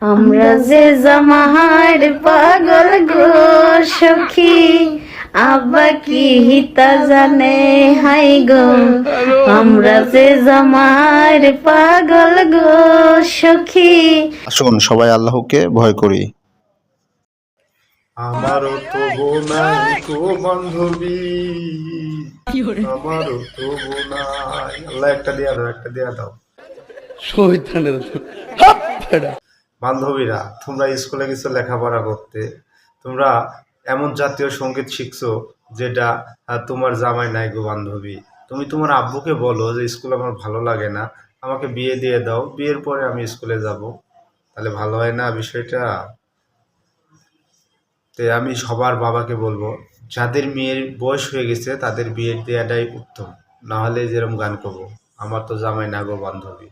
আমরা যে জামার পাগল গো সখী, আব্বা কি হিতা জানে হাই গো। আমরা যে জামার পাগল গো সখী। আসুন সবাই আল্লাহকে ভয় করি। আমারও তো বউ নাই গো বান্ধবী, আমারও তো বউ নাই। আল্লাহ একটা দিয়া দাও, একটা দিয়া দাও। বান্ধবীরা, তোমরা স্কুলে কিছু লেখাপড়া করতে, তোমরা এমন জাতীয় সঙ্গীত শিখছো যেটা তোমার জামাই নাই গো বান্ধবী। তুমি তোমার আব্বুকে বলো যে স্কুল আমার ভালো লাগে না, আমাকে বিয়ে দিয়ে দাও, বিয়ের পরে আমি স্কুলে যাব। তাহলে ভালো হয় না বিষয়টা? তো আমি সবার বাবাকে বলবো, যাদের মেয়ের বয়স হয়ে গেছে তাদের বিয়ে দেওয়াটাই উত্তম। না হলে যেরকম গান করবো, আমার তো জামাই না গো বান্ধবী।